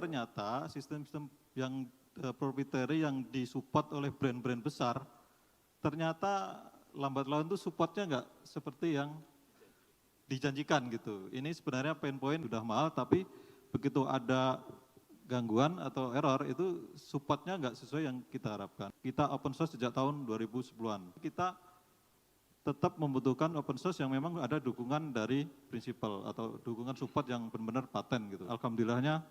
ternyata sistem-sistem yang proprietary yang disupport oleh brand-brand besar, ternyata lambat laun itu supportnya nggak seperti yang dijanjikan gitu. Ini sebenarnya pain point udah mahal, tapi begitu ada gangguan atau error itu supportnya nggak sesuai yang kita harapkan. Kita open source sejak tahun 2010-an. Kita tetap membutuhkan open source yang memang ada dukungan dari prinsipal atau dukungan support yang benar-benar paten gitu. Alhamdulillahnya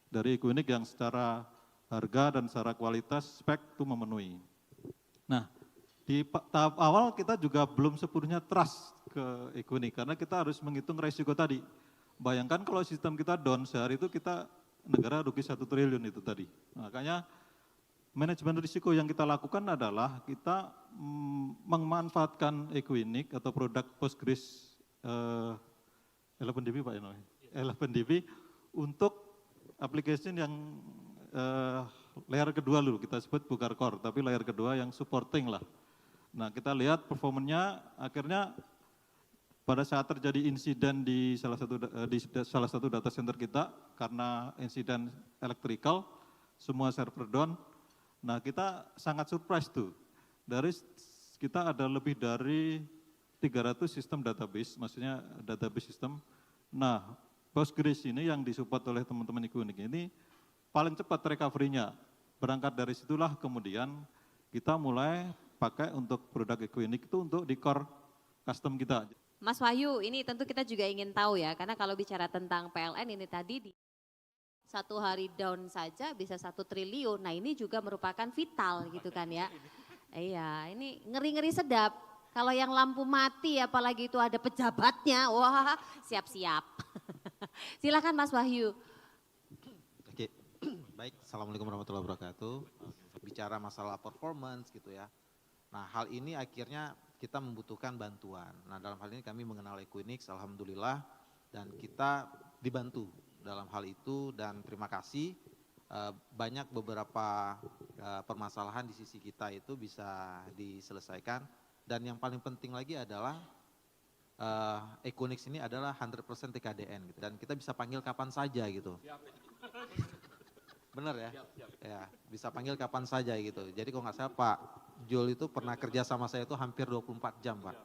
dari Equinix yang secara harga dan secara kualitas spek itu memenuhi. Nah, di tahap awal kita juga belum sepenuhnya trust ke Equinix karena kita harus menghitung resiko tadi. Bayangkan kalau sistem kita down sehari itu kita negara rugi 1 triliun itu tadi. Makanya manajemen risiko yang kita lakukan adalah kita memanfaatkan Equinix atau produk Postgres 11DB Pak Eno, 11DB untuk application yang layer kedua dulu, kita sebut bukan core, tapi layer kedua yang supporting lah. Nah kita lihat performanya akhirnya pada saat terjadi insiden di salah satu data center kita karena insiden electrical, semua server down. Nah kita sangat surprise tuh, dari kita ada lebih dari 300 sistem database, maksudnya database system. Nah Postgres ini yang disupport oleh teman-teman Equinix ini paling cepat recovery-nya. Berangkat dari situlah kemudian kita mulai pakai untuk produk Equinix itu untuk di core custom kita. Mas Wahyu, ini tentu kita juga ingin tahu ya, karena kalau bicara tentang PLN ini tadi di satu hari down saja bisa 1 triliun. Nah ini juga merupakan vital gitu kan ya. Iya, ini ngeri-ngeri sedap. Kalau yang lampu mati apalagi itu ada pejabatnya, wah siap-siap. Silakan Mas Wahyu. Oke, baik. Assalamualaikum warahmatullahi wabarakatuh. Bicara masalah performance gitu ya. Nah hal ini akhirnya kita membutuhkan bantuan. Nah dalam hal ini kami mengenal Equinix, alhamdulillah, dan kita dibantu dalam hal itu dan terima kasih. Banyak beberapa permasalahan di sisi kita itu bisa diselesaikan dan yang paling penting lagi adalah Equinix ini adalah 100% TKDN gitu. Dan kita bisa panggil kapan saja gitu. Bener ya? Ya, bisa panggil kapan saja gitu. Jadi kalau nggak salah Pak Jul itu pernah kerja sama saya itu hampir 24 jam Pak.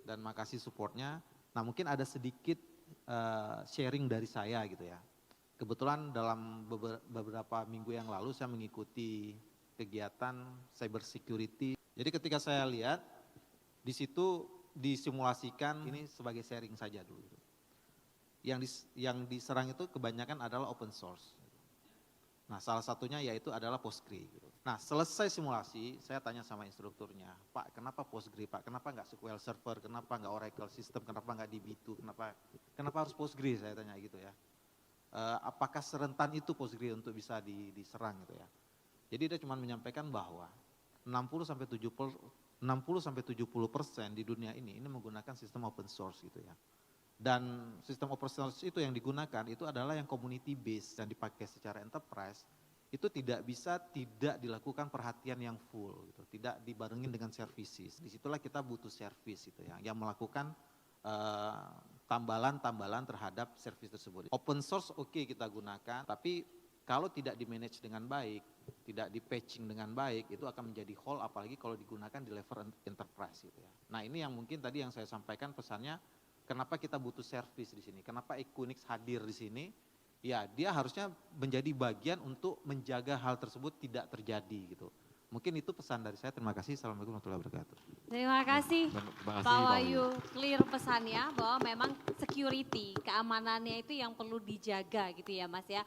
Dan makasih supportnya. Nah mungkin ada sedikit sharing dari saya gitu ya. Kebetulan dalam beberapa minggu yang lalu saya mengikuti kegiatan cyber security. Jadi ketika saya lihat di situ disimulasikan ini sebagai sharing saja dulu. Yang diserang itu kebanyakan adalah open source. Nah salah satunya yaitu adalah Postgre. Nah selesai simulasi saya tanya sama instrukturnya, Pak kenapa Postgre Pak, kenapa nggak SQL Server, kenapa nggak Oracle System, kenapa nggak DB2, kenapa harus Postgre saya tanya gitu ya. Apakah serentan itu Postgre untuk bisa diserang gitu ya. Jadi dia cuma menyampaikan bahwa 60-70% di dunia ini menggunakan sistem open source gitu ya. Dan sistem open source itu yang digunakan itu adalah yang community based dan dipakai secara enterprise, itu tidak bisa tidak dilakukan perhatian yang full gitu, tidak dibarengin dengan services. Disitulah kita butuh service gitu ya, yang melakukan tambalan-tambalan terhadap service tersebut. Open source oke kita gunakan, tapi kalau tidak di manage dengan baik, tidak di patching dengan baik, itu akan menjadi hole apalagi kalau digunakan di level enterprise gitu ya. Nah ini yang mungkin tadi yang saya sampaikan pesannya, kenapa kita butuh service di sini? Kenapa Equinix hadir di sini? Ya, dia harusnya menjadi bagian untuk menjaga hal tersebut tidak terjadi gitu. Mungkin itu pesan dari saya. Terima kasih. Assalamualaikum warahmatullahi wabarakatuh. Terima kasih Terima kasih, Pak Wahyu, clear pesannya bahwa memang security, keamanannya itu yang perlu dijaga gitu ya Mas ya.